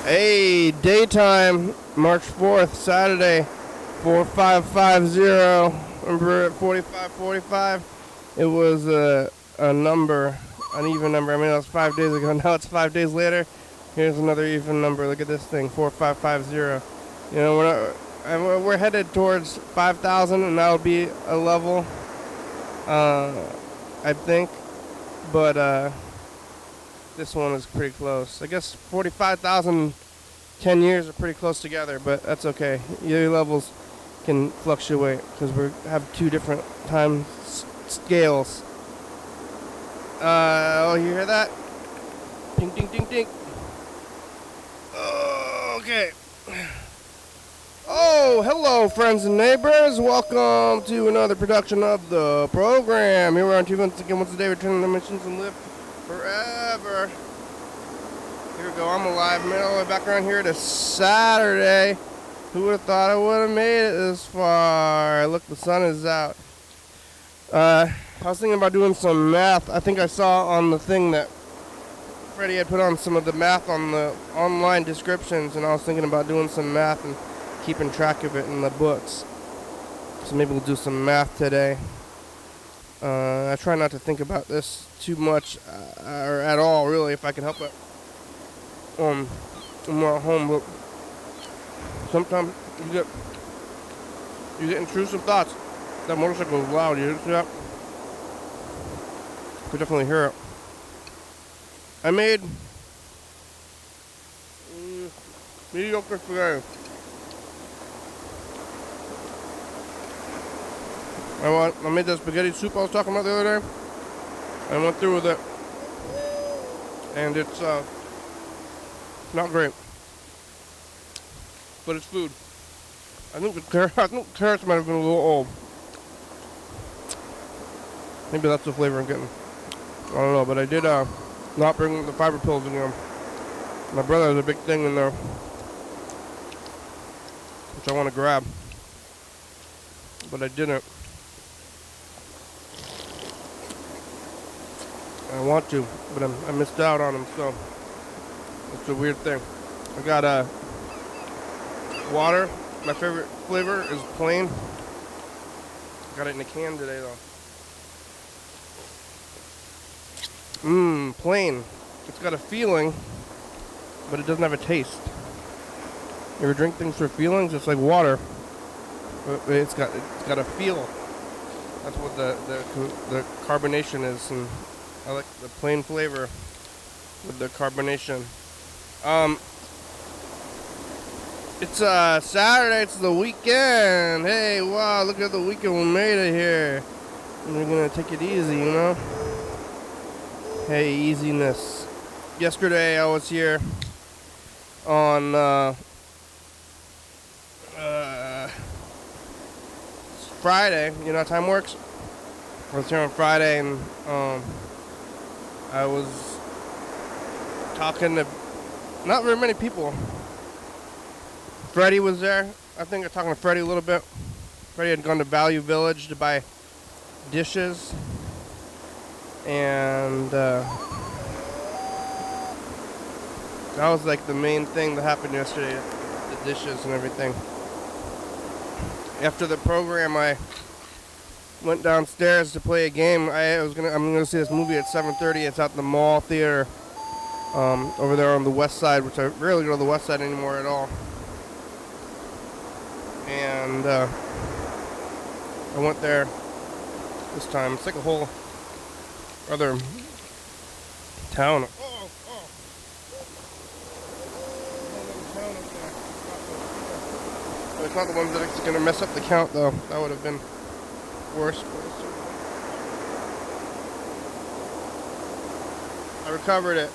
Hey, daytime, March 4th, Saturday, 4550. Remember at 4545? It was an even number. I mean, that was 5 days ago. Now it's 5 days later. Here's another even number. Look at this thing, 4550. You know, we're headed towards 5,000, and that'll be a level, I think. But this one is pretty close. I guess 45,000, 10 years are pretty close together, but that's okay. Yearly levels can fluctuate because we have two different time scales. Oh, you hear that? Ding, ding, ding, ding. Oh, okay. Oh, hello, friends and neighbors. Welcome to another production of the program. Here we are on TV once again, once a day, returning to missions and live forever. Here we go. I'm alive, man. All the way back around here to Saturday. Who would have thought I would have made it this far? Look, the sun is out. I was thinking about doing some math. I think I saw on the thing that Freddie had put on some of the math on the online descriptions, and I was thinking about doing some math and keeping track of it in the books. So maybe we'll do some math today. I try not to think about this too much or at all, really, if I can help it. When we're at home, but sometimes you get intrusive thoughts. That motorcycle is loud. You see that? You could definitely hear it. I made mediocre spaghetti. I made that spaghetti soup I was talking about the other day. I went through with it, and it's not great, but it's food. I think carrots might have been a little old. Maybe that's the flavor I'm getting. I don't know, but I did not bring the fiber pills in there. My brother has a big thing in there, which I want to grab, but I didn't. I want to, but I missed out on them, so it's a weird thing. I got water. My favorite flavor is plain. Got it in a can today, though. Plain. It's got a feeling, but it doesn't have a taste. You ever drink things for feelings? It's like water. It's got a feel. That's what the carbonation is, and I like the plain flavor with the carbonation. It's Saturday, it's the weekend. Hey, wow, look at the weekend, we made it here. And we're gonna take it easy, you know? Hey, easiness. Yesterday I was here on Friday. You know how time works? I was here on Friday, and I was talking to not very many people. Freddie was there. I think I'm talking to Freddie a little bit. Freddie had gone to Value Village to buy dishes, and that was like the main thing that happened yesterday, the dishes and everything. After the program, I went downstairs to play a game. I'm gonna see this movie at 7:30. It's at the Mall Theater over there on the west side, which I rarely go to the west side anymore at all. And I went there this time. It's like a whole other town. It's not the ones that are gonna mess up the count, though. That would have been worse. I recovered it.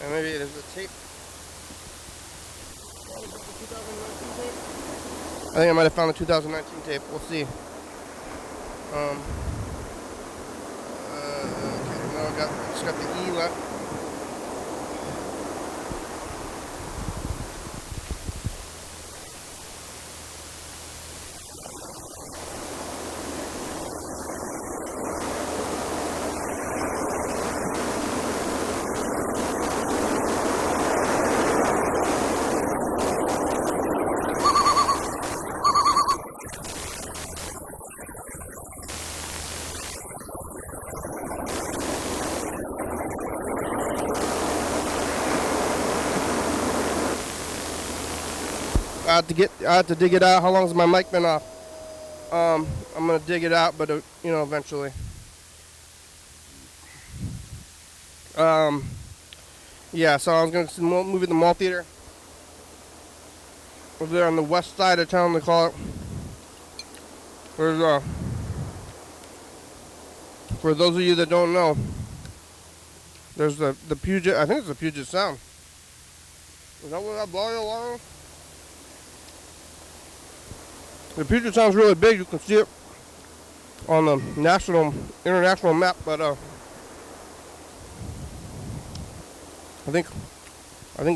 And maybe it is a tape. I think I might have found the 2019 tape. We'll see. Okay, now I just got the E left. I have to dig it out. How long has my mic been off? I'm gonna dig it out, but you know, eventually. Yeah. So I was gonna see the movie, the Mall Theater, over there on the west side of town. They call it. There's for those of you that don't know, there's the Puget. I think it's the Puget Sound. Is that what that blowing along? The Puget Sound's really big. You can see it on the international map, but I think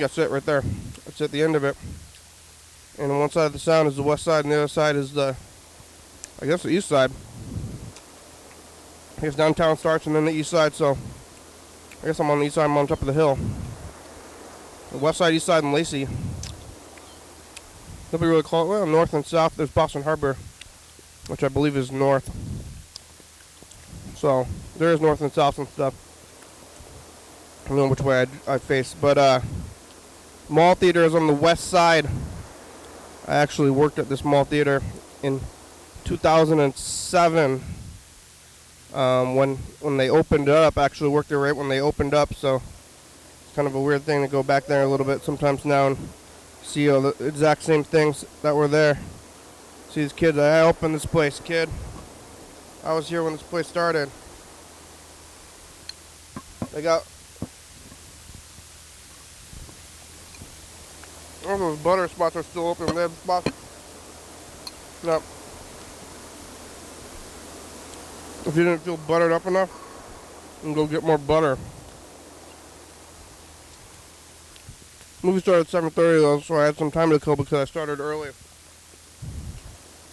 that's it right there. That's at the end of it. And on one side of the sound is the west side, and the other side is the east side. I guess downtown starts and then the east side, so I guess I'm on the east side. I'm on top of the hill. The west side, east side, and Lacey. Nobody really call it, well, north and south. There's Boston Harbor, which I believe is north. So there is north and south and stuff. I don't know which way I face, but Mall Theater is on the west side. I actually worked at this Mall Theater in 2007 when they opened it up. I actually worked there right when they opened up, so it's kind of a weird thing to go back there a little bit sometimes now and see all the exact same things that were there. See these kids. I opened this place, kid. I was here when this place started. They got all those butter spots are still open. They have spots. No. If you didn't feel buttered up enough, you can go get more butter. Movie started at 7:30 though, so I had some time to kill because I started early.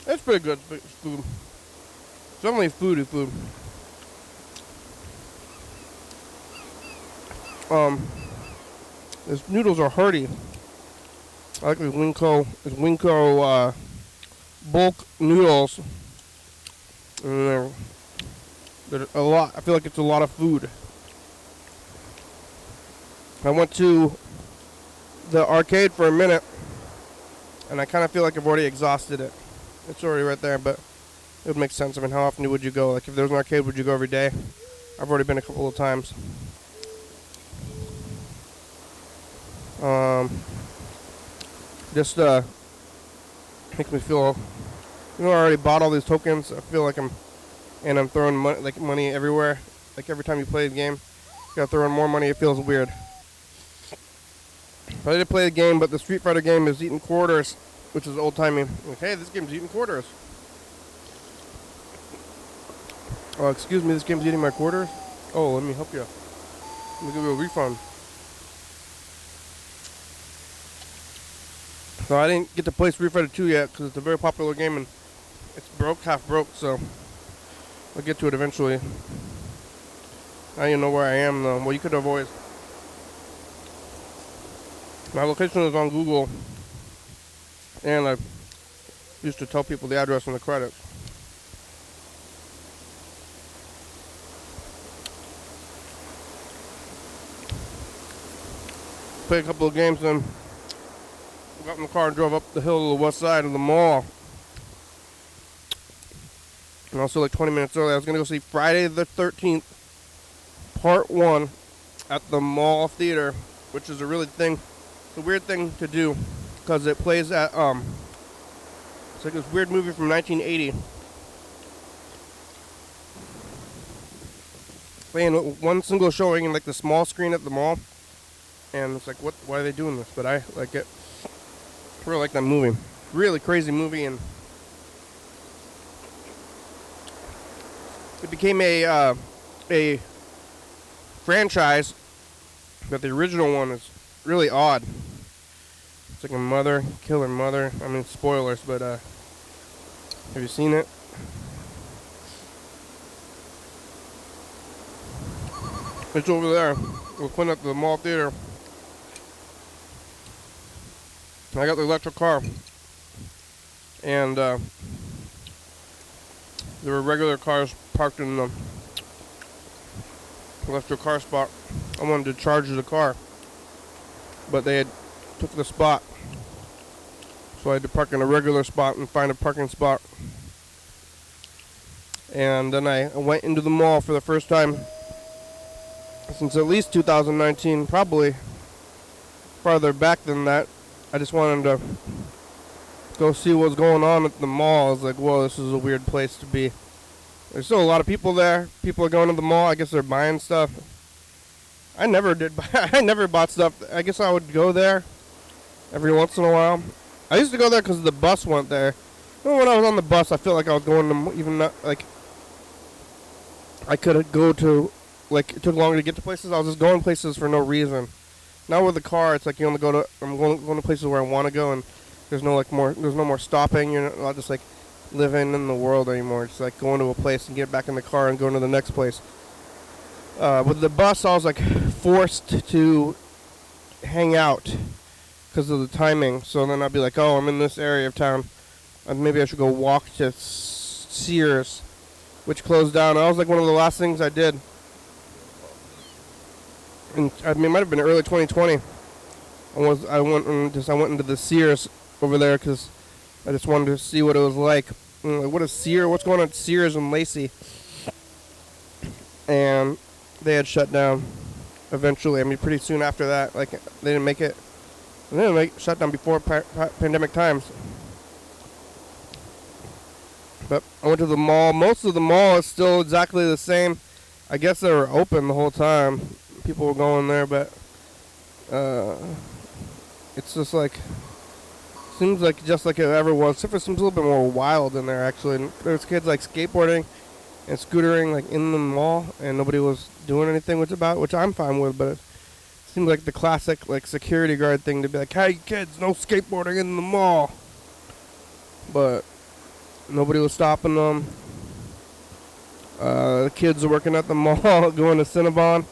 It's pretty good. It's food. It's definitely foodie food. These noodles are hearty. I like these Winco bulk noodles. And they're a lot. I feel like it's a lot of food. I went to the arcade for a minute, and I kind of feel like I've already exhausted it. It's already right there, but it would make sense. I mean, how often would you go? Like, if there was an arcade, would you go every day? I've already been a couple of times. Just makes me feel, I already bought all these tokens. I feel like I'm throwing money everywhere. Like every time you play the game, you gotta throw in more money. It feels weird. I did play the game, but the Street Fighter game is eating quarters, which is old timey. Like, hey, this game's eating quarters. Oh, excuse me, this game's eating my quarters? Oh, let me help you. Let me give you a refund. So I didn't get to play Street Fighter 2 yet because it's a very popular game and it's half broke, so I'll get to it eventually. I don't even know where I am though. Well, you could have always. My location is on Google, and I used to tell people the address in the credits. Played a couple of games, then got in the car and drove up the hill to the west side of the mall. And also like 20 minutes early, I was going to go see Friday the 13th, Part 1 at the Mall Theater, which is a really thing. It's a weird thing to do because it plays at, it's like this weird movie from 1980. Playing one single showing in like the small screen at the mall. And it's like, why are they doing this? But I like it. I really like that movie. Really crazy movie, and it became a franchise, but the original one is really odd. It's like a killer mother. I mean, spoilers, but have you seen it? It's over there. We're putting up the Mall Theater. I got the electric car, and there were regular cars parked in the electric car spot. I wanted to charge the car, but they had took the spot. So I had to park in a regular spot and find a parking spot. And then I went into the mall for the first time since at least 2019, probably farther back than that. I just wanted to go see what's going on at the mall. I was like, whoa, this is a weird place to be. There's still a lot of people there. People are going to the mall. I guess they're buying stuff. I never did. I never bought stuff. I guess I would go there every once in a while. I used to go there because the bus went there. When I was on the bus, I felt like I was going to even not, like, I could go to, like, it took longer to get to places. I was just going places for no reason. Now with the car, it's like you only go to, I'm going to places where I want to go, and there's no more stopping. You're not just like living in the world anymore. It's like going to a place and get back in the car and going to the next place. With the bus, I was like forced to hang out because of the timing. So then I'd be like, oh, I'm in this area of town. Maybe I should go walk to Sears, which closed down. That was like one of the last things I did. And I mean, it might have been early 2020. I went into the Sears over there because I just wanted to see what it was like. What is Sears? What's going on at Sears and Lacey? And they had shut down eventually. I mean, pretty soon after that. Like, they didn't make it. They didn't make shut down before pandemic times. But I went to the mall. Most of the mall is still exactly the same. I guess they were open the whole time. People were going there, but it's just like, seems like just like it ever was, except for it seems a little bit more wild in there, actually. And there's kids like skateboarding and scootering like in the mall, and nobody was doing anything which I'm fine with, but it seems like the classic like security guard thing to be like, hey kids, no skateboarding in the mall. But nobody was stopping them. The kids are working at the mall, going to Cinnabon.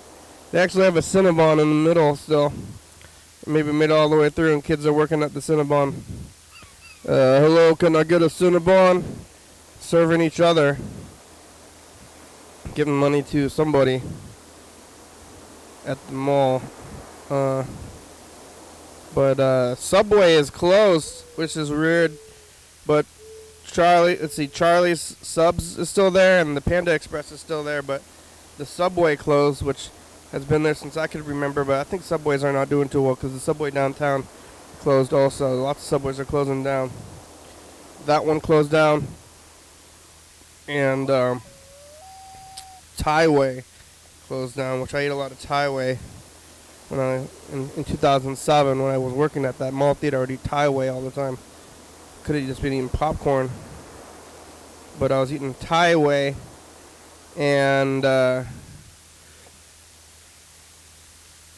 They actually have a Cinnabon in the middle still. Maybe made it all the way through, and kids are working at the Cinnabon. Hello, can I get a Cinnabon? Serving each other. Giving money to somebody at the mall. But Subway is closed, which is weird. But Charlie's Subs is still there, and the Panda Express is still there, but the Subway closed, which has been there since I could remember, but I think Subways are not doing too well because the Subway downtown closed also. Lots of Subways are closing down. That one closed down. And Thaiway closed down, which I ate a lot of Thaiway when in 2007 when I was working at that mall theater. I would eat Thaiway all the time. Could have just been eating popcorn. But I was eating Thaiway, and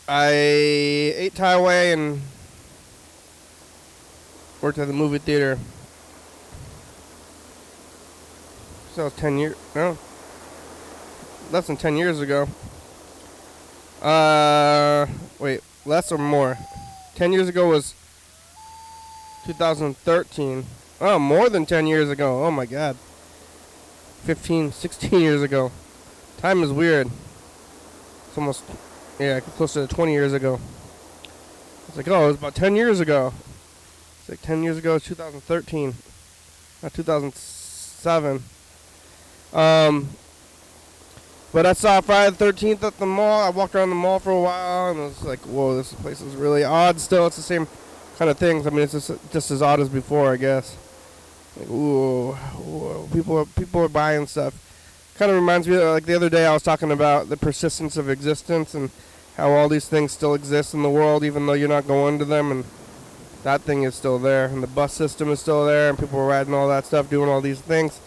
I ate Thaiway and worked at the movie theater. So that was 10 years, no, less than 10 years ago. Wait, less or more? 10 years ago was 2013. Oh, more than 10 years ago. Oh my God. 15, 16 years ago. Time is weird. It's almost, yeah, closer to 20 years ago. It's like, oh, it was about 10 years ago. It's like 10 years ago, 2013. Not 2007. But I saw Friday the 13th at the mall. I walked around the mall for a while, and it was like, whoa, this place is really odd still. It's the same kind of things. I mean, it's just as odd as before, I guess. Like, whoa, people are buying stuff. Kind of reminds me of, like, the other day I was talking about the persistence of existence and how all these things still exist in the world even though you're not going to them, and that thing is still there, and the bus system is still there, and people are riding all that stuff, doing all these things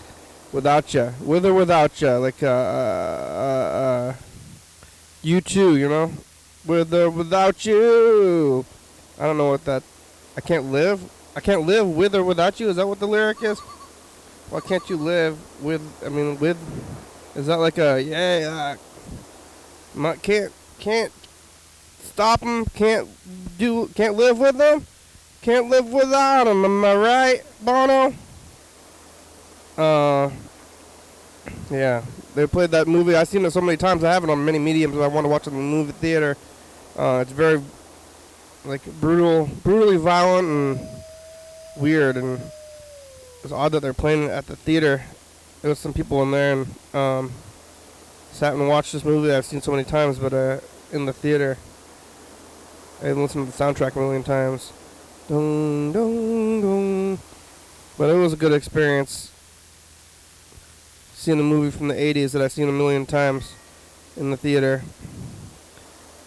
without you, with or without you, like you too, you know, with or without you. I don't know what that. I can't live with or without you. Is that what the lyric is? Why can't you live with? I mean, with. Is that like a can't stop them? Can't live with them? Can't live without them. Am I right, Bono? Yeah, they played that movie. I've seen it so many times. I have it on many mediums. I want to watch it in the movie theater. It's very, like, brutally violent, and weird, and it was odd that they're playing it at the theater. There was some people in there and sat and watched this movie that I've seen so many times, but in the theater. I listened to the soundtrack a million times. Dun, dun, dun. But it was a good experience seeing a movie from the 80s that I've seen a million times in the theater.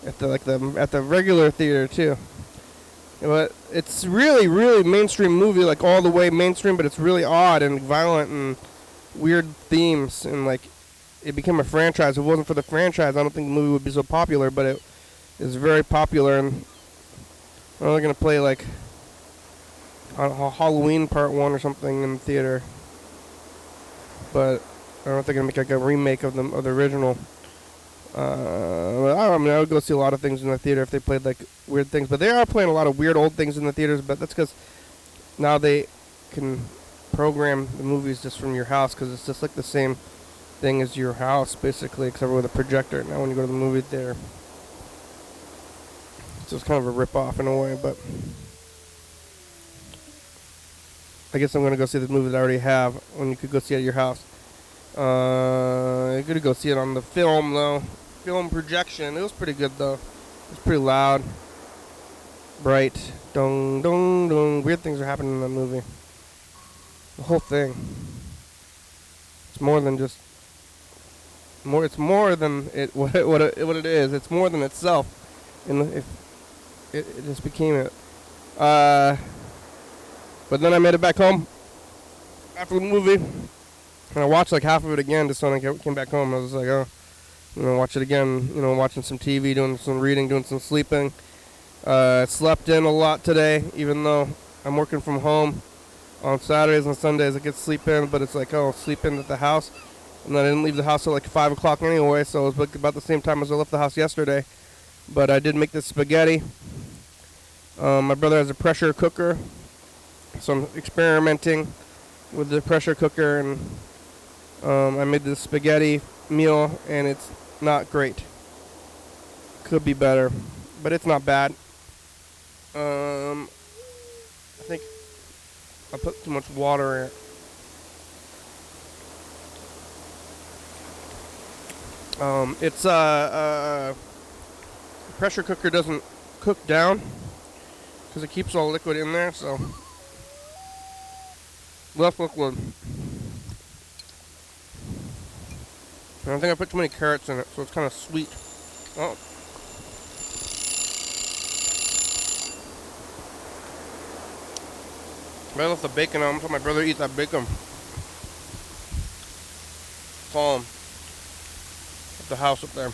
At the regular theater too. But it's really, really mainstream movie, like all the way mainstream, but it's really odd and violent and weird themes, and like it became a franchise. If it wasn't for the franchise, I don't think the movie would be so popular, but it is very popular, and they're only going to play like a Halloween Part 1 or something in the theater. But I don't know if they're going to make like a remake of the original. I would go see a lot of things in the theater if they played like weird things, but they are playing a lot of weird old things in the theaters, but that's because now they can program the movies just from your house, because it's just like the same thing as your house basically, except with a projector now when you go to the movie theater. So it's kind of a rip-off in a way, but I guess I'm going to go see the movie that I already have when you could go see it at your house. You're going to go see it on the film, though. Film projection. It was pretty good, though. It was pretty loud. Bright. Dong, dong, dong. Weird things are happening in that movie. The whole thing. It's more than just... It's more than what it is. It's more than itself. And if it just became it. But then I made it back home after the movie. And I watched like half of it again just when I came back home. I was like, oh, watch it again. Watching some TV, doing some reading, doing some sleeping. Slept in a lot today, even though I'm working from home. On Saturdays and Sundays I get sleep in, but it's like, oh, sleep in at the house. And then I didn't leave the house till like 5 o'clock anyway, so it was like about the same time as I left the house yesterday. But I did make this spaghetti. My brother has a pressure cooker, so I'm experimenting with the pressure cooker, and I made this spaghetti meal, and it's not great. Could be better, but it's not bad. I think I put too much water in it. It's pressure cooker doesn't cook down because it keeps all liquid in there, so less liquid. And I think I put too many carrots in it, so it's kind of sweet. Oh. I left the bacon on, so my brother eat that bacon. Call him at the house up there.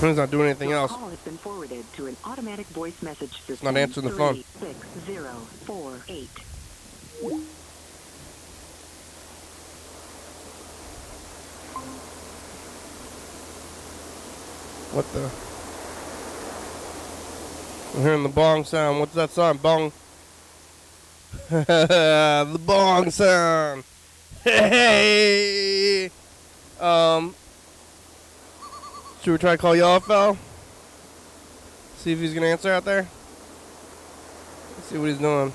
He's not doing anything else. Call has been forwarded to an automatic voice message system. It's not answering the phone. 36048. What the? I'm hearing the bong sound. What's that sound? Bong. The bong sound. Hey. Should we try to call Yellow Fell? See if he's gonna answer out there. Let's see what he's doing.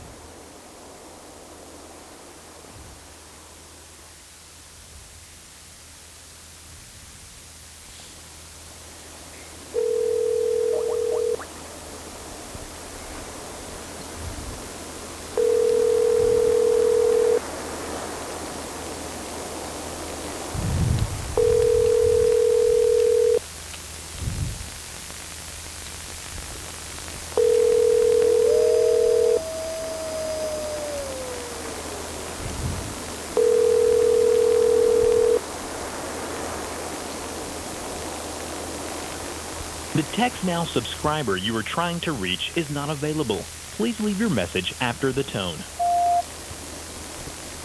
The Text Now subscriber you are trying to reach is not available. Please leave your message after the tone.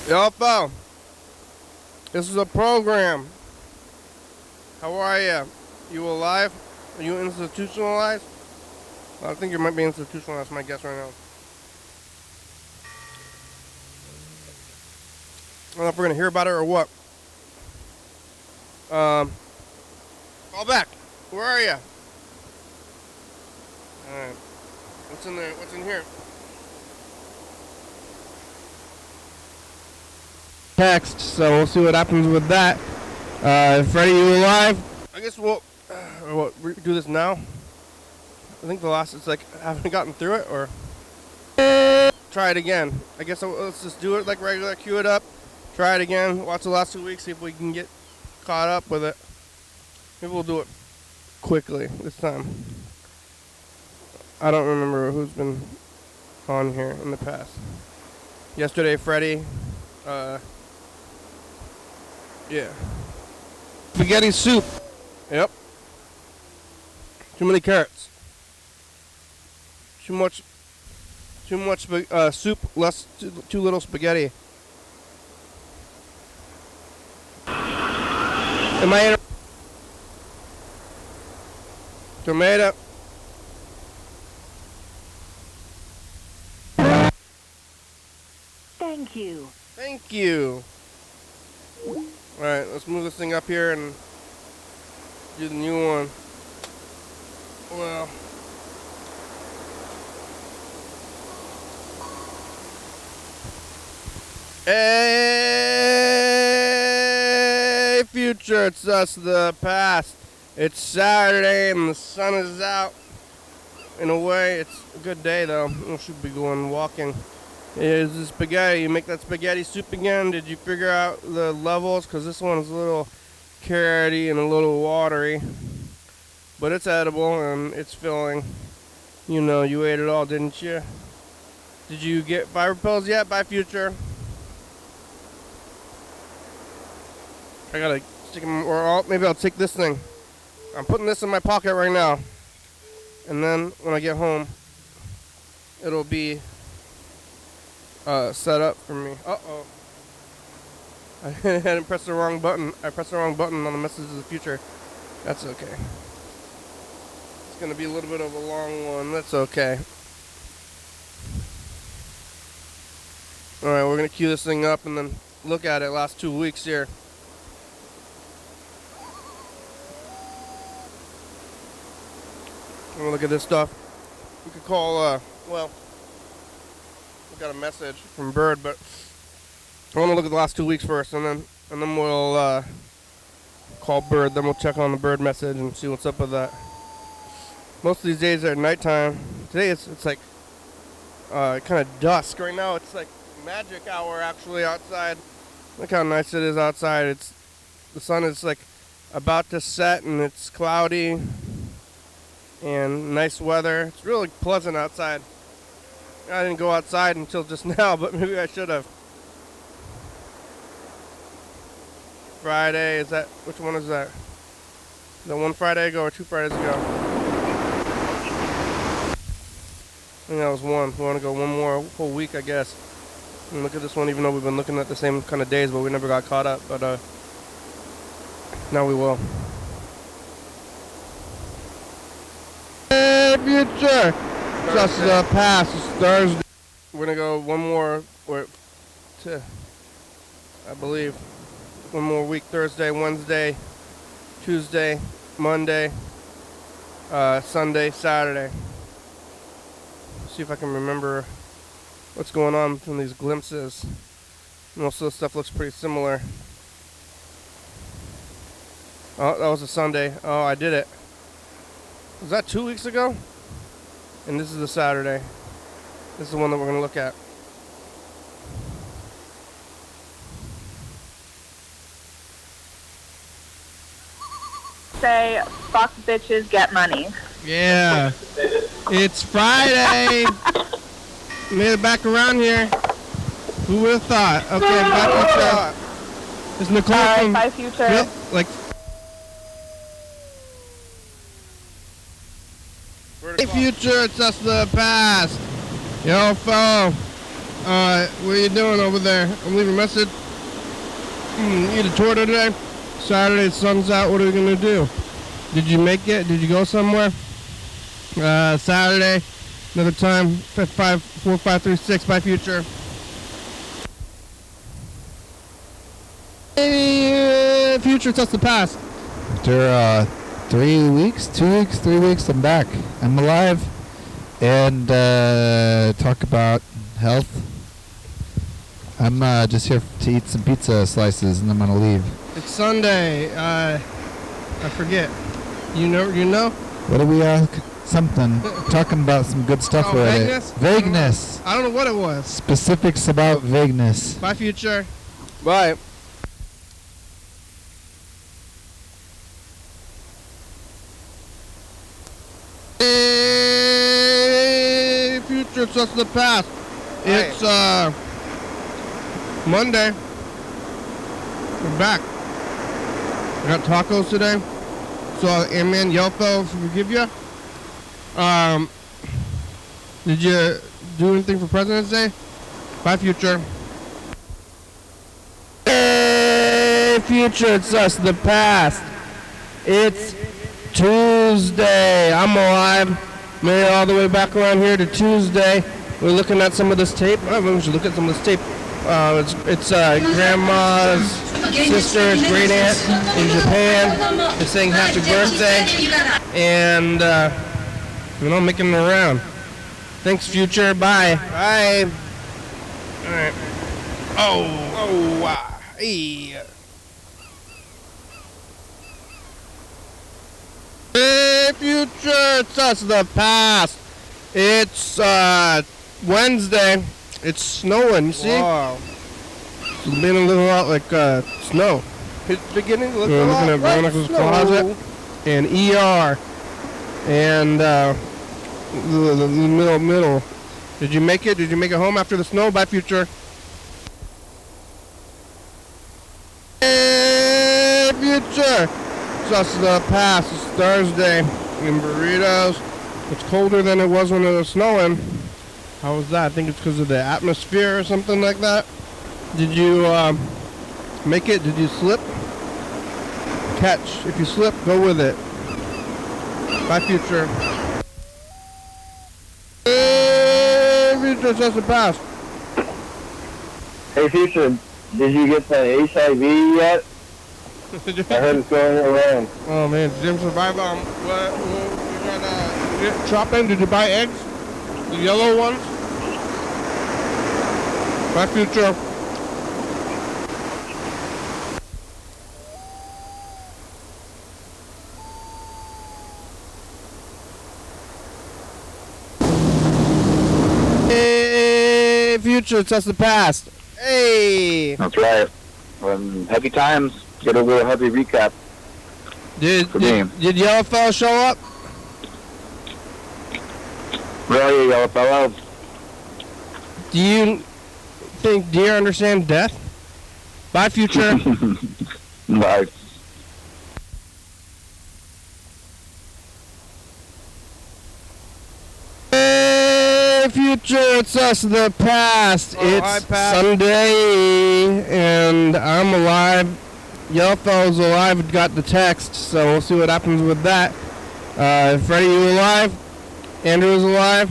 Yo, this is a program. How are you? You alive? Are you institutionalized? I think you might be institutionalized, my guess right now. I don't know if we're gonna hear about it or what. Call back. Where are you? Alright. What's in there? What's in here? Text, so we'll see what happens with that. Freddie, you alive? I guess we'll do this now. I think the last, it's like, haven't gotten through it, or try it again. I guess let's just do it like regular, cue it up, try it again, watch the last 2 weeks, see if we can get caught up with it. Maybe we'll do it quickly this time. I don't remember who's been on here in the past. Yesterday, Freddie. Yeah. Spaghetti soup. Yep. Too many carrots. Too much soup, too little spaghetti. Am I in a tomato? Thank you. Thank you. Alright, let's move this thing up here and do the new one. Well. Hey, future, it's us, the past. It's Saturday and the sun is out. In a way, it's a good day though. We should be going walking. Here's the spaghetti. You make that spaghetti soup again. Did you figure out the levels? Because this one's a little carroty and a little watery. But it's edible and it's filling. You know, you ate it all, didn't you? Did you get fiber pills yet? Bye, future. I gotta stick them, or maybe I'll take this thing. I'm putting this in my pocket right now. And then when I get home, it'll be set up for me. Uh-oh. I hadn't pressed the wrong button. I pressed the wrong button on the message of the future. That's okay. It's going to be a little bit of a long one. That's okay. Alright, we're going to cue this thing up and then look at it last 2 weeks here. I'm going to look at this stuff. We could call, well, we got a message from Bird, but I want to look at the last 2 weeks first, and then we'll call Bird. Then we'll check on the Bird message and see what's up with that. Most of these days are at nighttime. Today it's like kind of dusk. Right now it's like magic hour actually outside. Look how nice it is outside. The sun is like about to set, and it's cloudy and nice weather. It's really pleasant outside. I didn't go outside until just now, but maybe I should have. Friday, is that, which one is that? Is that 1 Friday ago or 2 Fridays ago? I think that was one. We want to go one more whole week, I guess. And look at this one, even though we've been looking at the same kind of days, but we never got caught up. But now we will. Hey, future! Just the past. It's Thursday. We're gonna go one more, I believe, one more week. Thursday, Wednesday, Tuesday, Monday, Sunday, Saturday. See if I can remember what's going on from these glimpses. Most of the stuff looks pretty similar. Oh, that was a Sunday. Oh, I did it. Was that 2 weeks ago? And this is a Saturday. This is the one that we're going to look at. Say, fuck bitches, get money. Yeah. It's Friday. Made it back around here. Who would have thought? Okay, back on track. It's Nicole All right, from... bye, future. Yep, like... Hey, future, it's us the past. Yo, fellow. What are you doing over there? I'm leaving a message. Eat a torta today. Saturday, sun's out. What are we gonna do? Did you make it? Did you go somewhere? Saturday, another time. 4536 by future. Hey, future, touch the past. After 3 weeks, 2 weeks, 3 weeks, I'm back. I'm alive. And talk about health. I'm just here to eat some pizza slices, and I'm gonna leave. It's Sunday. I forget. You know? What do we something? Talking about some good stuff already. Vagueness? Vagueness. I don't know what it was. Specifics about vagueness. Bye, future. Bye. Hey, future, it's just the past. It's Monday. We're back. I got tacos today. So Amen Yelpo forgive you. Did you do anything for President's Day? Bye, future. Hey, future, it's us, the past. It's Tuesday. I'm alive. Made it all the way back around here to Tuesday. We're looking at some of this tape. Oh, we should look at some of this tape. It's Grandma's sister's great aunt in Japan. They're saying happy birthday. And, making it around. Thanks, future. Bye. Bye. All right. Hey. Hey, future, it's us, the past. It's Wednesday. It's snowing, you see? Wow. It's been a little lot like snow. It's beginning to look a lot like Veronica's closet and ER and the middle. Did you make it? Did you make it home after the snow? Bye, future. Hey, future. It's us, the past. It's Thursday in burritos. It's colder than it was when it was snowing. How was that? I think it's because of the atmosphere or something like that. Did you make it? Did you slip? Catch. If you slip, go with it. Bye, future. Hey, future, just the past. Hey, future, did you get the HIV yet? I heard it's going around. Oh man, did you survive? What we got shopping? Did you buy eggs? The yellow ones? Bye, future. Hey, future, it's just the past. Hey. That's right. Happy times. Get a little heavy recap. Did Yellow Fellow show up? Really, Yellow Fellow? Do you think deer understand death? Bye, future. Bye. Hey, future, it's us, the past. It's Sunday, and I'm alive. Yellow Fellow's alive, got the text, so we'll see what happens with that. Freddie, you alive? Andrew's alive?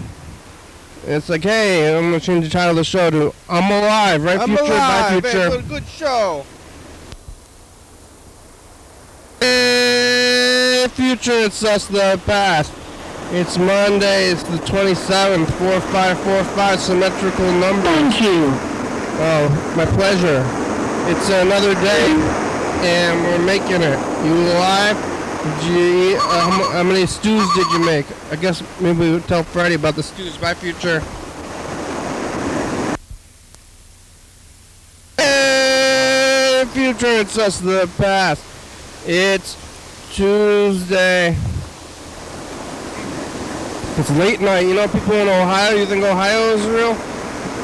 It's like, hey, I'm going to change the title of the show to I'm Alive, right, future? Bye, future. It's a good show. Hey, future, it's us, the past. It's Monday, it's the 27th, 4545, symmetrical number. Thank you. Oh, my pleasure. It's another day, and we're making it. You alive? Did you eat, how many stews did you make? I guess maybe we would tell Freddie about the stews. Bye, future. Hey, future, it's us, the past. It's Tuesday. It's late night. You know, people in Ohio, you think Ohio is real?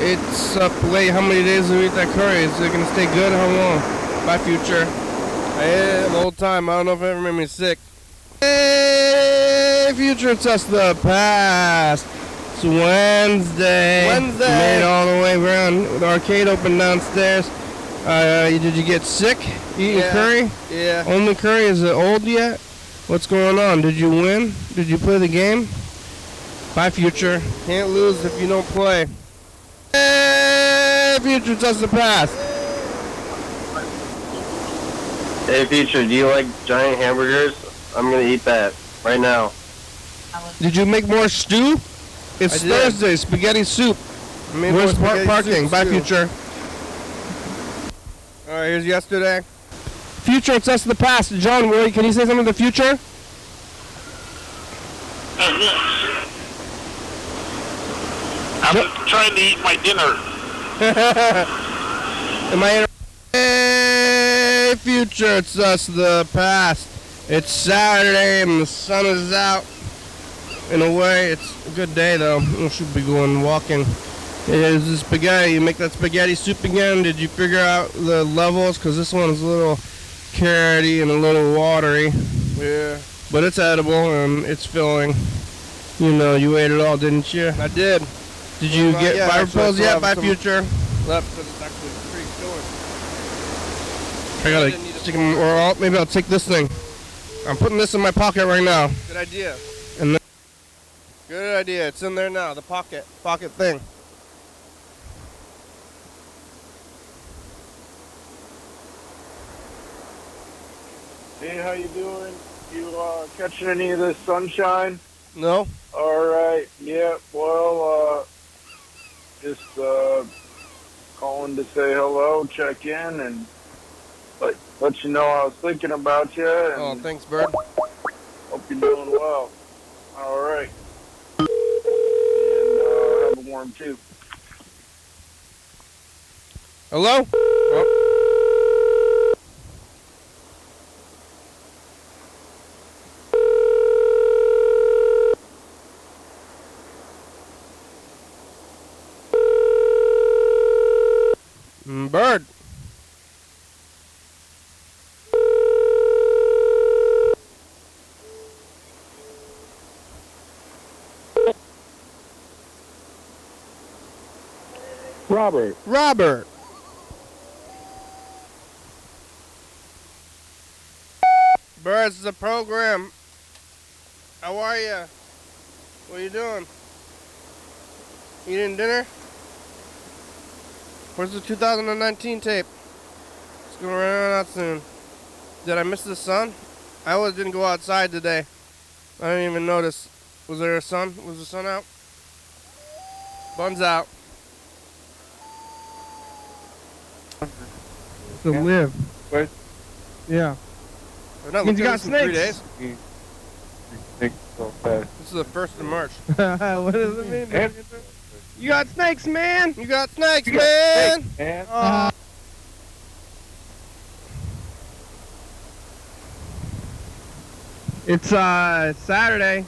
It's up late. How many days do we eat that curry? Is it going to stay good? How long? Bye, future. I ate it the whole time. I don't know if it ever made me sick. Hey, future, it's us, the past. It's Wednesday. Wednesday. Made it all the way around. The arcade open downstairs. Did you get sick eating curry? Yeah. Only curry? Is it old yet? What's going on? Did you win? Did you play the game? Bye, Future. Can't lose if you don't play. Hey, Future, just the past. Hey, Future, do you like giant hamburgers? I'm gonna eat that right now. Did you make more stew? It's I did. Thursday, spaghetti soup. Made Where's more spaghetti parking? soup Bye, too. Future. All right, here's yesterday. Future, it's us in the past. John, can you say something to the future? I'm trying to eat my dinner. Am I in? Hey, Future, it's us, the past. It's Saturday and the sun is out. In a way, it's a good day though. We should be going walking. Is the spaghetti? You make that spaghetti soup again? Did you figure out the levels? Because this one's a little carroty and a little watery. Yeah. But it's edible and it's filling. You know, you ate it all, didn't you? I did. Did you Not get yet, fire actually, I pills still yet? have By some Future. Left because it's actually pretty filling. I gotta didn't need to- stick 'em- or maybe I'll take this thing. I'm putting this in my pocket right now. Good idea. And then Good idea. It's in there now. The pocket thing. Hey, how you doing? You catching any of this sunshine? No. All right. Yeah. Well, just calling to say hello, check in, and let you know I was thinking about you. And Oh, thanks, Bird. hope you're doing well. All right. And have a warm too. Hello? Oh. Bird. Robert. Bird, this is a program. How are you? What are you doing? Eating dinner? Where's the 2019 tape? It's gonna run out soon. Did I miss the sun? I always didn't go outside today. I didn't even notice. Was there a sun? Was the sun out? Sun's out. to live. What? Yeah. I've not Means looked you at got this in 3 snakes. days. So fast. This is the 1st of March. What does it mean? And- You got snakes, man. You got snakes, man! And It's Saturday.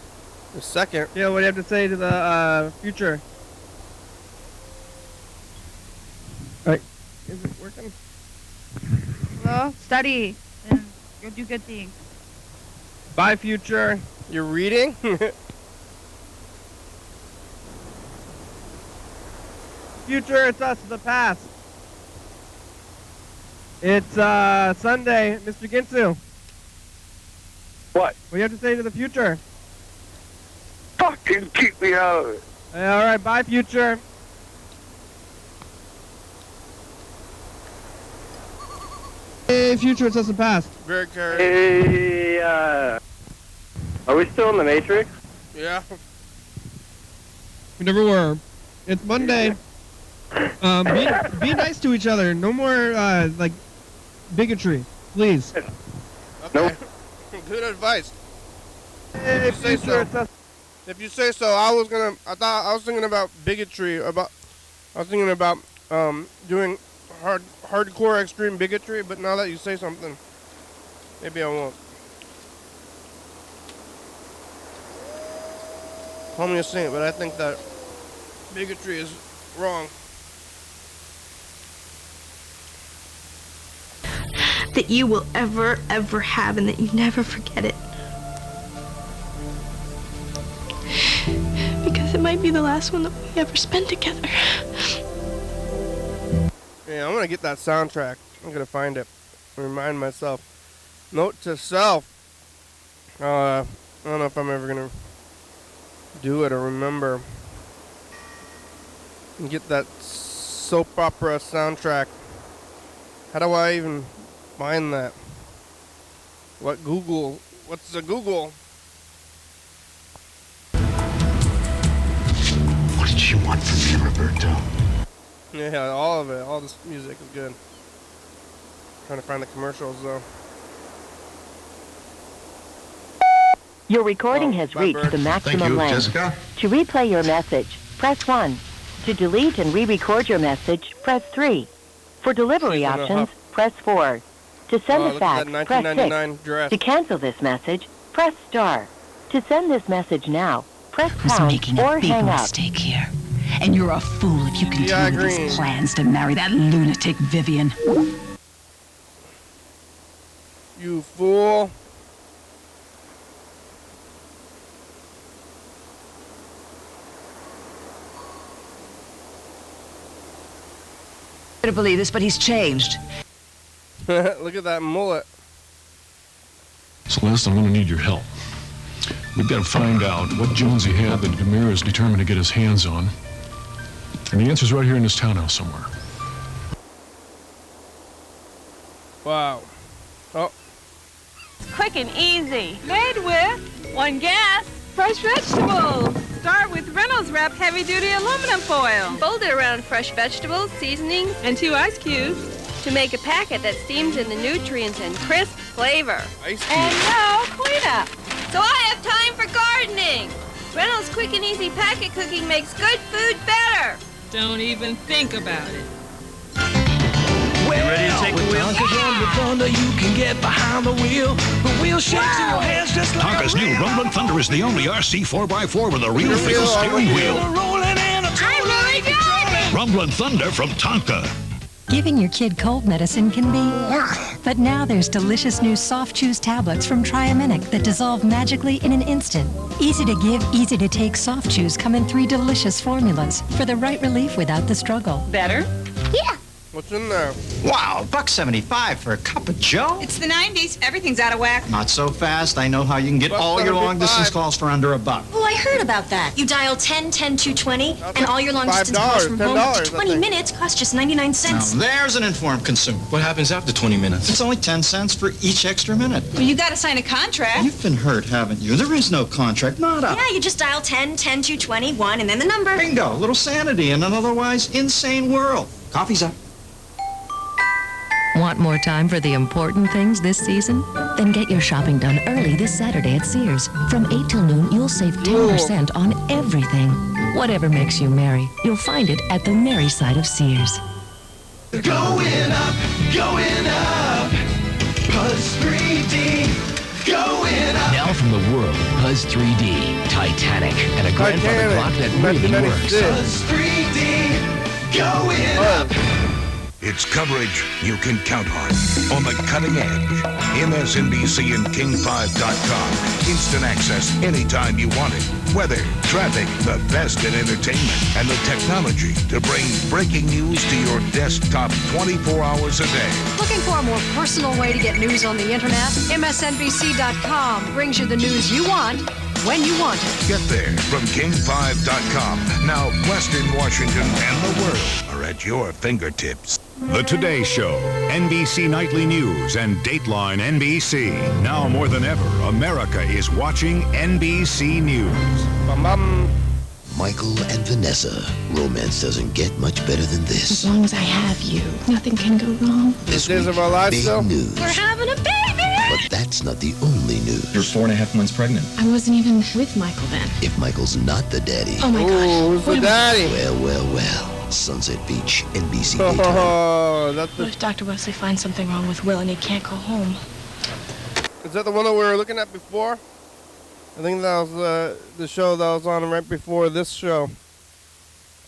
The 2nd. Yeah, what do you have to say to the future? Right. Is it working? Well, study and you'll do good things. Bye, future. You're reading? Future, it's us in the past. It's Sunday, Mr. Ginsu. What? What do you have to say to the future? Fucking keep me out of it. Hey, all right, bye, future. Hey, future, it's us in the past. Very carry. hey, are we still in the Matrix? Yeah. We never were. It's Monday. Be nice to each other. No more like bigotry, please. Okay. Nope. Good advice. Hey, you say future, so. it's us. If you say so, I was thinking about bigotry. I was thinking about doing hardcore extreme bigotry. But now that you say something, maybe I won't. Call me a saint, but I think that bigotry is wrong. That you will ever have, and that you never forget it. Because it might might be the last one that we ever spend together. Yeah, I'm gonna get that soundtrack. I'm gonna find it. Remind myself. Note to self. I don't know if I'm ever gonna do it or remember. And get that soap opera soundtrack. How do I even find that? What Google? What's the Google? What did she want from me, Roberto? Yeah, all of it. All this music is good. Trying to find the commercials though. Your recording has reached the maximum length. Jessica. To replay your message, press 1. To delete and re-record your message, press 3. For delivery She's in a options, huff. press 4. To send a Look at fax, that press 1999 6. dress. To cancel this message, press star. To send this message now, press was pound making or a big hang up. mistake here. And you're a fool if you Yeah, continue with green. these plans to marry that lunatic Vivian. You fool. I don't believe this, but he's changed. Look at that mullet. Celeste, I'm going to need your help. We've got to find out what Jonesy had that Gamira is determined to get his hands on. And the answer's right here in this townhouse somewhere. Wow. Oh. Quick and easy. Made with 1 gas, fresh vegetables. Start with Reynolds Wrap heavy-duty aluminum foil. Fold it around fresh vegetables, seasonings, and 2 ice cubes to make a packet that steams in the nutrients and crisp flavor. Ice cubes. And no cleanup. So I have time for gardening. Reynolds Quick and Easy Packet Cooking makes good food better. Don't even think about it. You ready to take the wheel? With Thunder, you can get behind the wheel. The wheel shakes in your hands just like Tonka's new Rumblin' Thunder is the only RC 4x4 with a real feel steering wheel. I'm really driving. Rumblin' Thunder from Tonka. Giving your kid cold medicine can be, but now there's delicious new Soft Chews tablets from Triaminic that dissolve magically in an instant. Easy to give, easy to take Soft Chews come in 3 delicious formulas for the right relief without the struggle. Better? Yeah. What's in there? Wow, $1.75 for a cup of Joe? It's the 90s. Everything's out of whack. Not so fast. I know how you can get all your long-distance calls for under $1. Oh, I heard about that. You dial 10-10-220, and all your long-distance calls from home up to 20 minutes cost just 99 cents. Now, there's an informed consumer. What happens after 20 minutes? It's only 10 cents for each extra minute. Well, you got to sign a contract. You've been hurt, haven't you? There is no contract, nada. Yeah, you just dial 10-10-220-1, and then the number. Bingo, a little sanity in an otherwise insane world. Coffee's up. Want more time for the important things this season? Then get your shopping done early this Saturday at Sears. From 8 till noon, you'll save 10% on everything. Whatever makes you merry, you'll find it at the merry side of Sears. Going up, Puzz 3D, going up. Now from the world, Puzz 3D, Titanic, and a grandfather clock that really works. Puzz 3D, going up. It's coverage you can count on the cutting edge. MSNBC and King5.com. Instant access anytime you want it. Weather, traffic, the best in entertainment, and the technology to bring breaking news to your desktop 24 hours a day. Looking for a more personal way to get news on the internet? MSNBC.com brings you the news you want when you want it. Get there from King5.com. Now, Western Washington and the world are at your fingertips. The Today Show, NBC Nightly News, and Dateline NBC. Now more than ever, America is watching NBC News. Michael and Vanessa. Romance doesn't get much better than this. As long as I have you, nothing can go wrong. This Days week, of our lives, big though. news. We're having a baby! But that's not the only news. You're 4.5 months pregnant. I wasn't even with Michael then. If Michael's not the daddy. Oh my God. Who's the daddy? Well. Sunset Beach, NBC Oh, that's What if Dr. Wesley finds something wrong with Will and he can't go home? Is that the one that we were looking at before? I think that was the show that was on right before this show.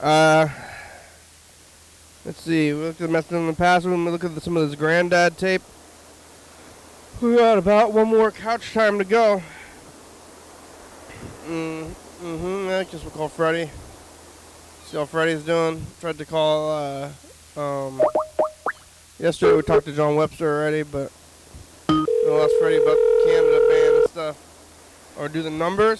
Let's see. We looked at the message in the past. We're going to look at some of this Grandad tape. We got about one more couch time to go. Yeah, I guess we'll call Freddie. See how Freddie's doing. Tried to call, yesterday we talked to John Webster already, but we'll ask Freddie about the Canada band and stuff. Or do the numbers.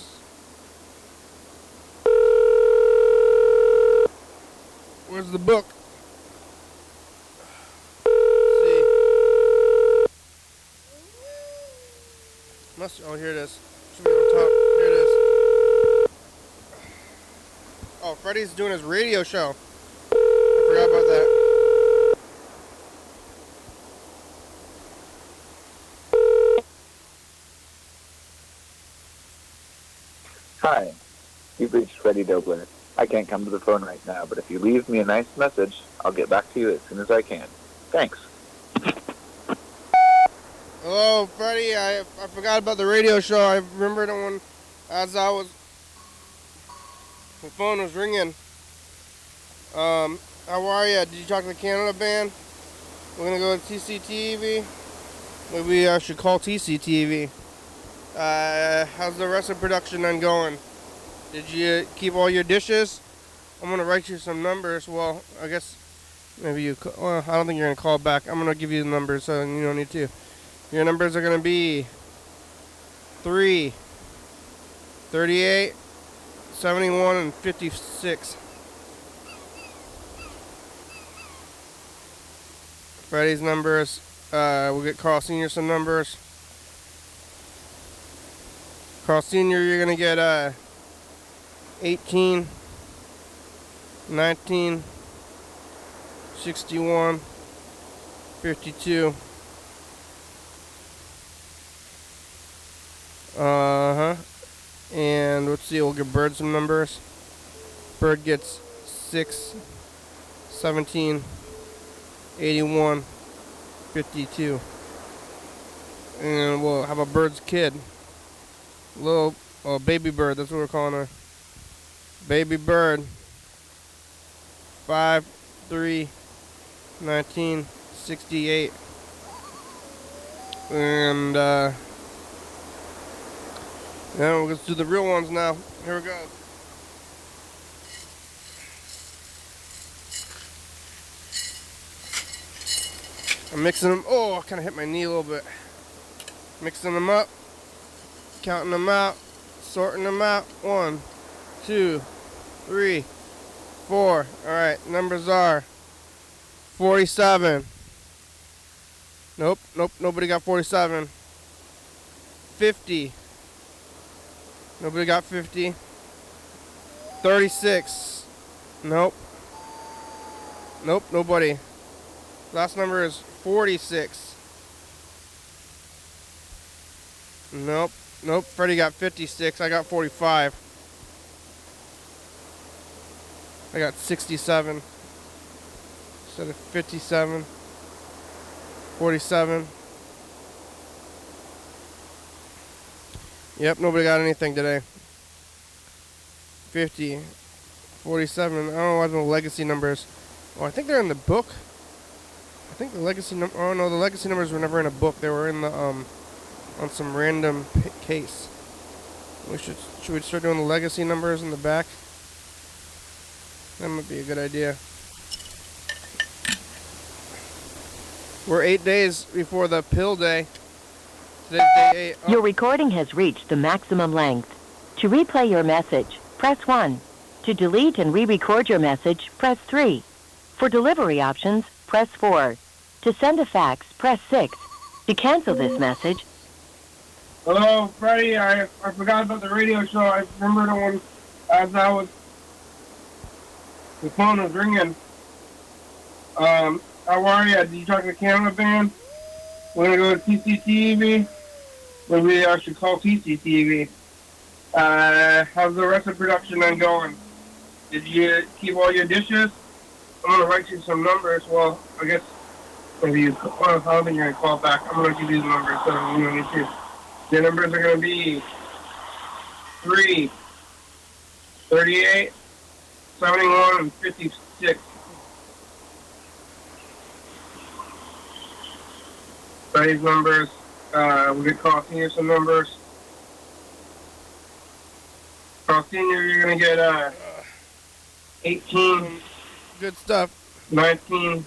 Where's the book? Let's see. Oh, here it is. Should be on top. Here it is. Oh, Freddie's doing his radio show. I forgot about that. Hi, you've reached Freddie Dobler. I can't come to the phone right now, but if you leave me a nice message, I'll get back to you as soon as I can. Thanks. Hello, Freddie. I forgot about the radio show. I remembered it when, as I was, the phone was ringing. How are you? Did you talk to the Canada band? We're gonna go to TCTV. Maybe I should call TCTV. How's the rest of production then going? Did you keep all your dishes? I'm gonna write you some numbers. Well, I guess maybe you. Well, I don't think you're gonna call back. I'm gonna give you the numbers, so you don't need to. Your numbers are gonna be 3, 38, 71, and 56. Freddie's numbers. We'll get Carl Sr. some numbers. Carl Sr., you're gonna get 18, 19, 61, 52. And let's see, we'll give Bird some numbers. Bird gets 6, 17, 81, 52. And well, how about Bird's kid? Little baby Bird, that's what we're calling her. Baby Bird. 5, 3, 19, 68. And now we'll do the real ones now. Here we go. I'm mixing them. Oh, I kind of hit my knee a little bit. Mixing them up, counting them out, sorting them out. 1, 2, 3, 4. All right, numbers are 47. Nope, nobody got 47. 50. Nobody got 50. 36. Nope, nobody. Last number is 46. Nope. Freddie got 56. I got 45. I got 67. Instead of 57. 47. Yep, nobody got anything today. 50. 47. I don't know what the legacy numbers. Oh, I think they're in the book. I think the legacy number. Oh no, the legacy numbers were never in a book. They were in the on some random case. Should we start doing the legacy numbers in the back? That might be a good idea. We're 8 days before the pill day. Today's day 8. Oh. Your recording has reached the maximum length. To replay your message, press 1. To delete and re-record your message, press 3. For delivery options, press 4. To send a fax, press 6. To cancel this message. Hello, Freddie. I forgot about the radio show. I remembered it when, as I was, the phone was ringing. How are you? Did you talk to the Canada band? We're gonna go to TCTV. Maybe I should call TCTV. How's the rest of production then going? Did you keep all your dishes? I'm gonna write you some numbers. Well, I guess maybe you. Well, I don't think you're gonna call back. I'm gonna give you the numbers, so you don't need to. The numbers are gonna be 3, 38, 71, and 56. These numbers. We'll get Carl Sr. some numbers. Carl Senior, you're gonna get 18. Good stuff. 19.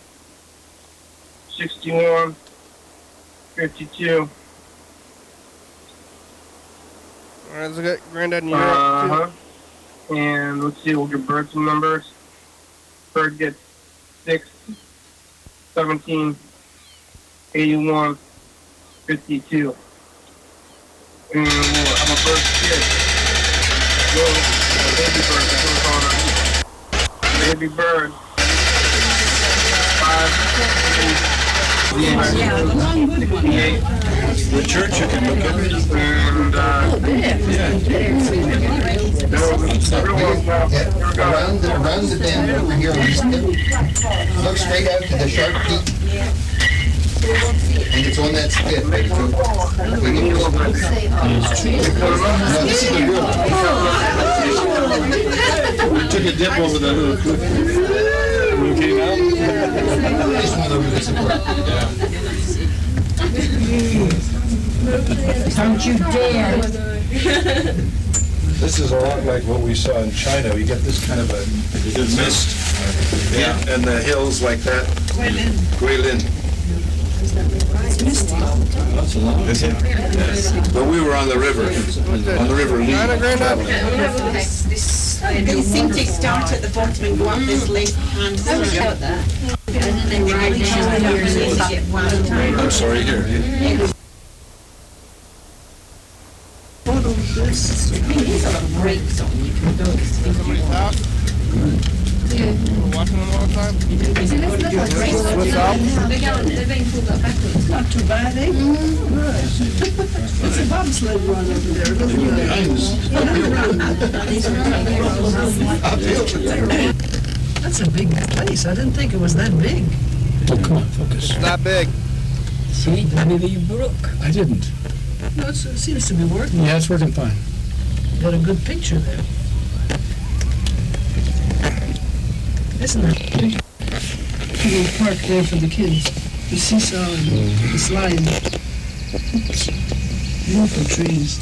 61. 52. All right, let's get Grandad in Europe. And let's see, we'll give Bird some numbers. Bird gets 6, 17, 81, 52. And we'll have a Bird kid. Whoa, baby Bird, that's what we're calling her. Baby Bird. 68. The church you can look at. And, Around the bend over here, look straight out to the sharp peak. And it's on that spit right through. No, this is the real one. We took a dip over the little cliff. We came out. This one over this Don't you dare. This is a lot like what we saw in China. You get this kind of a mist. Yeah, and the hills like that. Guilin. It's misty. That's a lot. Is it? Yes. But we were on the river. On the river. These things take start at the bottom and go up this left-hand side. And then they ride down here and then get one time. I'm sorry, here. These are brakes on you can go. Watching them all the time. What's up? It's not too bad, eh? It's a bobsled run over there. That's a big place. I didn't think it was that big. Oh, come on, focus. It's not big. See, maybe you broke. I didn't. No, it seems to be working. Yeah, it's working fine. Got a good picture there. Isn't it? A little park there for the kids. The seesaw and the slide. Beautiful trees.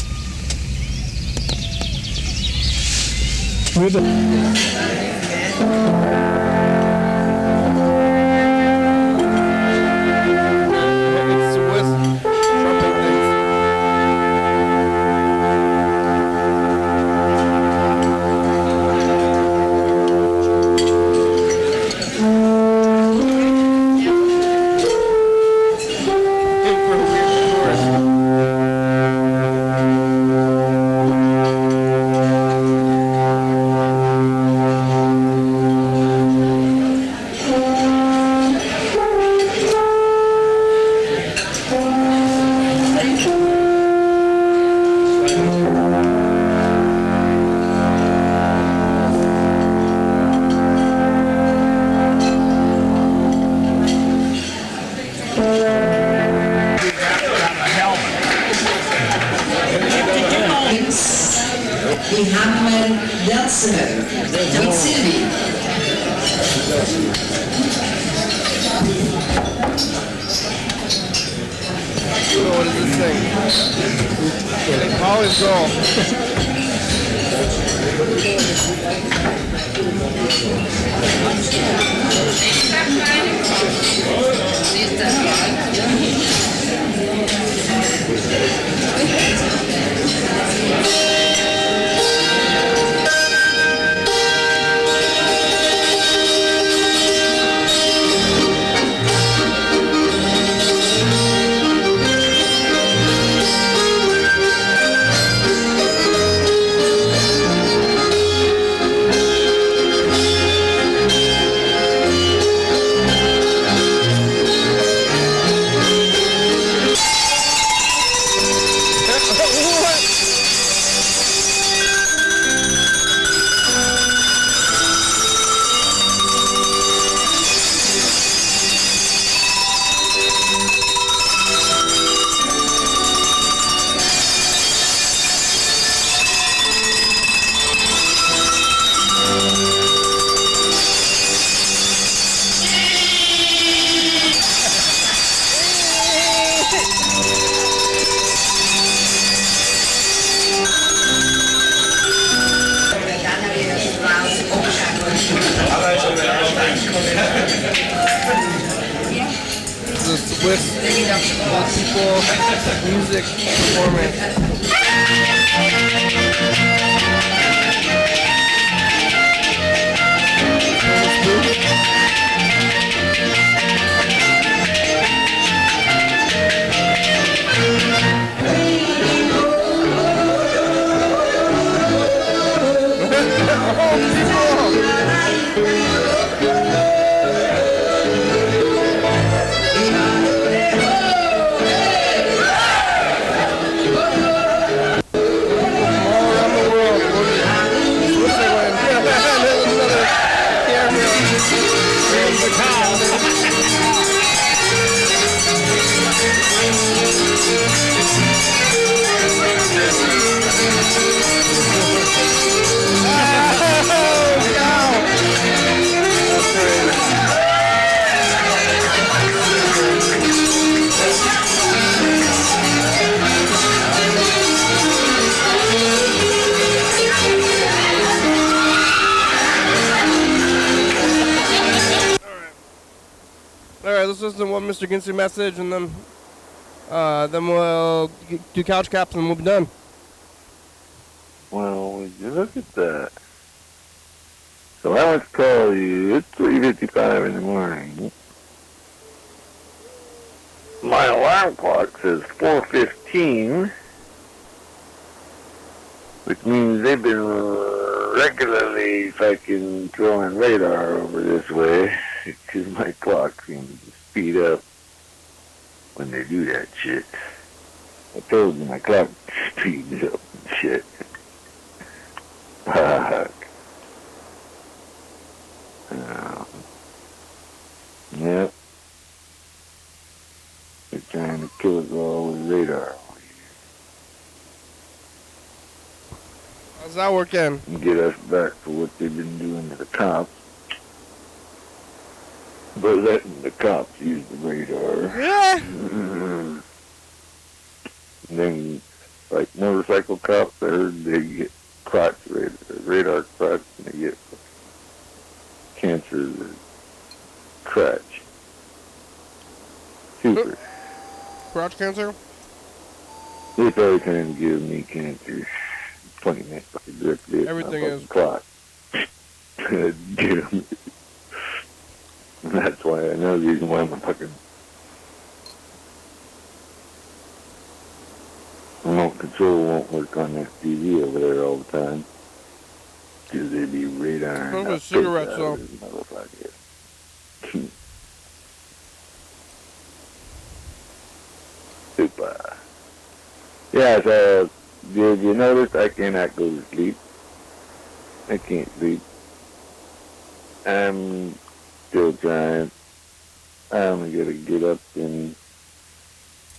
The Swiss people music performance. Alright, let's listen to one Mr. Ginsey message and then we'll do couch caps and we'll be done. Well, would you look at that? So I want to call you. It's 3:55 in the morning. My alarm clock says 4:15, which means they've been regularly fucking throwing radar over this way, because my clock seems to speed up when they do that shit. I told you my clock speeds up and shit. Fuck. Yep. They're trying to kill us all with radar. How's that working? And get us back for what they've been doing to the cops. But letting the cops use the radar. Yeah. And then, like motorcycle cops, I heard they get crotch radar crotch, and they get cancer of the crotch. Super. Crotch cancer? They probably trying to give me cancer. 20 minutes. Everything is. Clock. Get 'em. That's why I know the reason why my fucking remote control won't work on that TV over there all the time. Because they be radar. Those are cigarettes, though. Super. Yeah, so did you notice I cannot go to sleep? I can't sleep. I'm still trying. I'm gonna get up in,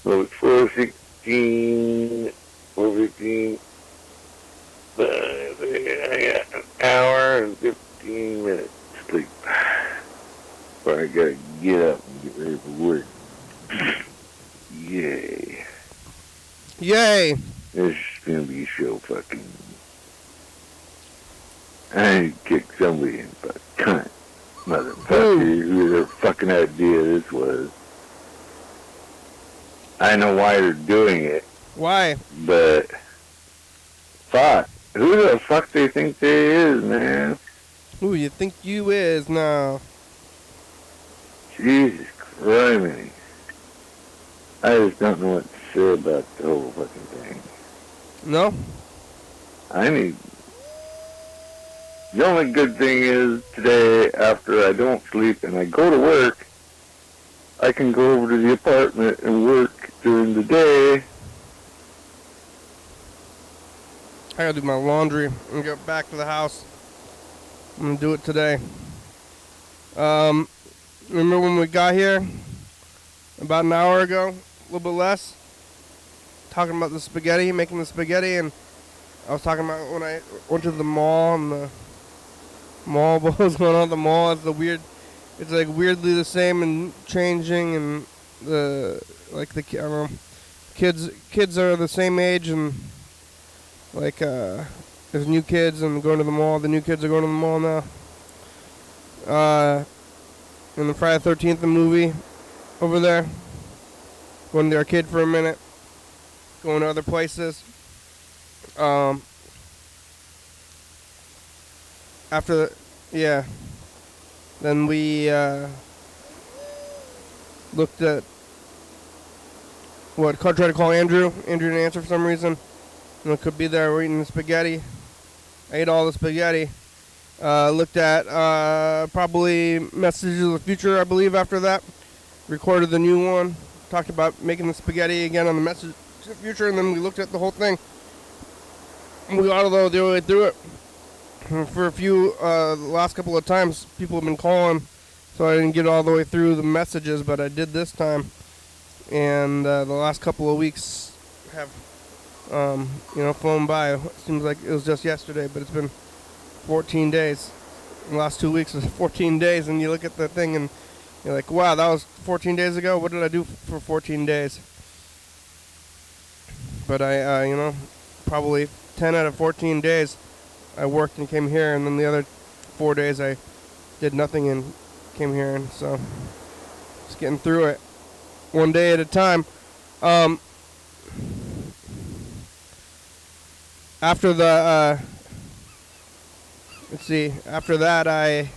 well, it's 4:16, 4:15, but I got an hour and 15 minutes to sleep. But I gotta get up and get ready for work. Yay. Yay. This is gonna be so fucking, I need to kick somebody in the cunt. Motherfucker, whose fucking idea this was. I know why they're doing it. Why? But, fuck. Who the fuck they think they is, man? Who you think you is now? Jesus Christ. I just don't know what to say about the whole fucking thing. No? The only good thing is today, after I don't sleep and I go to work, I can go over to the apartment and work during the day. I gotta do my laundry and get back to the house. I'm gonna do it today. Remember when we got here? About an hour ago? A little bit less? Talking about the spaghetti, making the spaghetti, and I was talking about when I went to the mall and the mall, what was going on at the mall. It's like weirdly the same and changing, and I don't know, kids are the same age, and like there's new kids and going to the mall. The new kids are going to the mall now. in the Friday the 13th movie over there. Going to the arcade for a minute. Going to other places. Then we looked at tried to call Andrew. Andrew didn't answer for some reason. Could be there. We're eating the spaghetti. I ate all the spaghetti. Looked at probably Messages of the Future, I believe, after that. Recorded the new one. Talked about making the spaghetti again on the Message of the Future, and then we looked at the whole thing. We got all the way through it. For a few, the last couple of times, people have been calling, so I didn't get all the way through the messages, but I did this time. And the last couple of weeks have, flown by. It seems like it was just yesterday, but it's been 14 days. The last 2 weeks was 14 days, and you look at the thing and you're like, wow, that was 14 days ago? What did I do for 14 days? But I, probably 10 out of 14 days I worked and came here, and then the other 4 days I did nothing and came here, and so just getting through it one day at a time. After the, after that I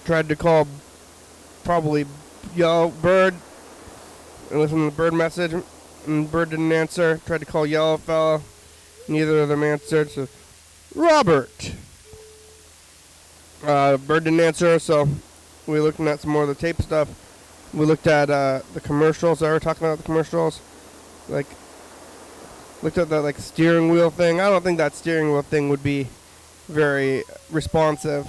tried to call probably Yellow Bird and listen to the Bird message, and Bird didn't answer. Tried to call Yellow Fella. Neither of them answered, so Robert. Bird didn't answer, so we looked at some more of the tape stuff. We looked at the commercials. I were talking about the commercials. Looked at that steering wheel thing. I don't think that steering wheel thing would be very responsive.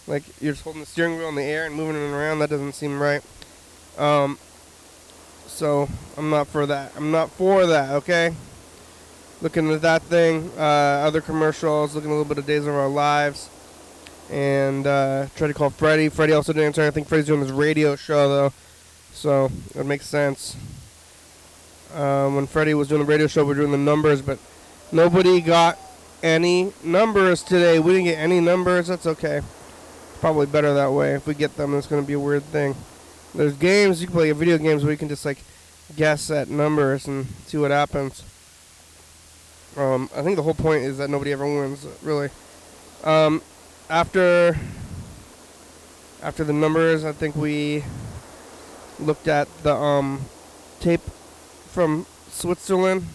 You're just holding the steering wheel in the air and moving it around. That doesn't seem right. So I'm not for that. Okay? Looking at that thing, other commercials, looking at a little bit of Days of Our Lives, and tried to call Freddie. Freddie also didn't answer. I think Freddie's doing his radio show, though, so it makes sense. When Freddie was doing the radio show, we were doing the numbers, but nobody got any numbers today. We didn't get any numbers. That's okay. Probably better that way. If we get them, it's going to be a weird thing. There's games, you can play video games where you can just, guess at numbers and see what happens. I think the whole point is that nobody ever wins, really. After the numbers, I think we looked at the tape from Switzerland.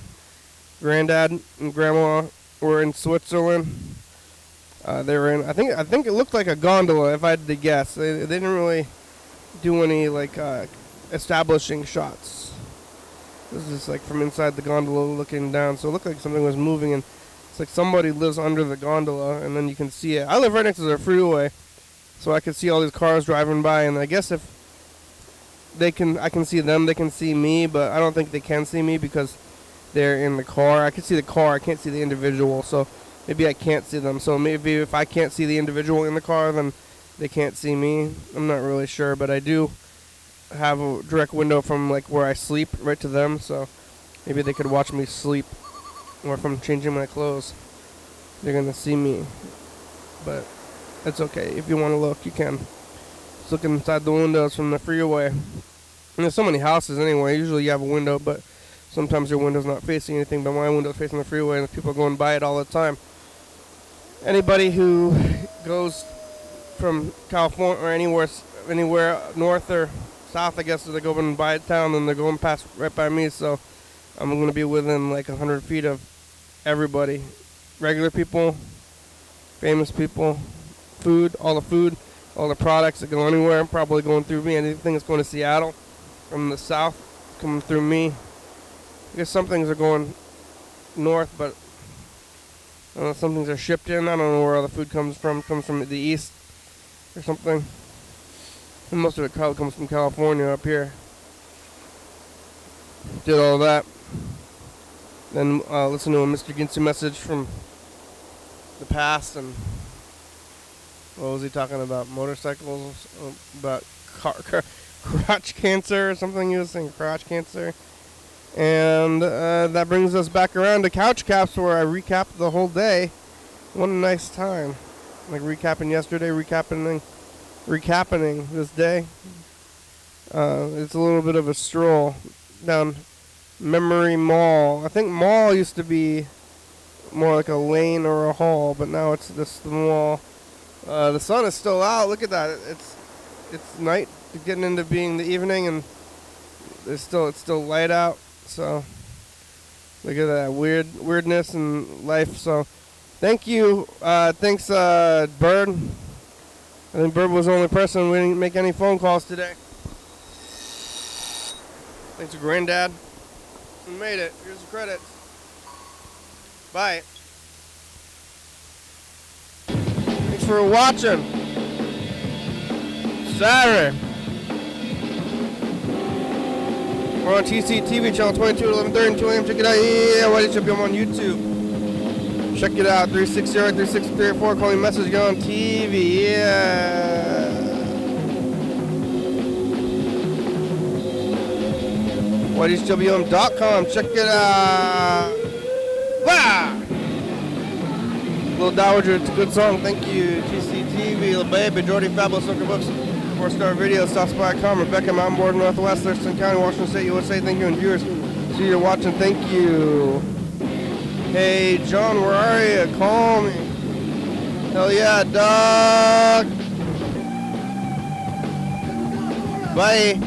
Grandad and Grandma were in Switzerland. They were in. I think it looked like a gondola, if I had to guess. They didn't really do any establishing shots. This is just from inside the gondola looking down, so it looked like something was moving, and it's like somebody lives under the gondola, and then you can see it. I live right next to the freeway, so I can see all these cars driving by, and I guess if I can see them, they can see me, but I don't think they can see me because they're in the car. I can see the car, I can't see the individual, so maybe I can't see them. So maybe if I can't see the individual in the car, then they can't see me. I'm not really sure, but I do have a direct window from where I sleep right to them, so maybe they could watch me sleep, or if I'm changing my clothes, they're gonna see me. But that's okay. If you want to look, you can. Just look inside the windows from the freeway. And there's so many houses anyway. Usually you have a window, but sometimes your window's not facing anything. But my window's facing the freeway, and people are going by it all the time. Anybody who goes from California or anywhere north or south, I guess, if they go in by town, and they're going past right by me, so I'm going to be within 100 feet of everybody. Regular people, famous people, food, all the products that go anywhere, probably going through me. Anything that's going to Seattle from the south, coming through me. I guess some things are going north, but I don't know, some things are shipped in. I don't know where all the food comes from the east or something. And most of it probably comes from California up here. Did all that. Then listen to a Mr. Ginsu message from the past, and what was he talking about? Motorcycles, about crotch cancer or something. He was saying crotch cancer. And that brings us back around to Couch Caps, where I recapped the whole day. What a nice time. like recapping yesterday, recapping this day. It's a little bit of a stroll down Memory Mall. I think mall used to be more like a lane or a hall, but now it's just the mall. The sun is still out. Look at that. It's night, getting into being the evening, and it's still light out. So look at that weirdness in life. So thank you. Thanks, Bird. I think Bird was the only person. We didn't make any phone calls today. Thanks to Grandad. We made it. Here's the credits. Bye. Thanks for watching. Saturday. We're on TCTV channel 22 at 11:30 and 2 a.m. Check it out. Yeah, YDHWM on YouTube. Check it out. 360-363-4. Call me message. Go on TV. Yeah. YDHWM.com. Check it out. Wow. Little Dowager, it's a good song. Thank you. TCTV, Lil Baby, Jordy, Fabulous Soccer Books, 4-Star Video, Southspy.com, Rebecca, Mountain Board, Northwest, Thurston County, Washington State, USA. Thank you, and viewers. See you watching. Thank you. Hey, John, where are you? Call me. Hell yeah, dog. Bye.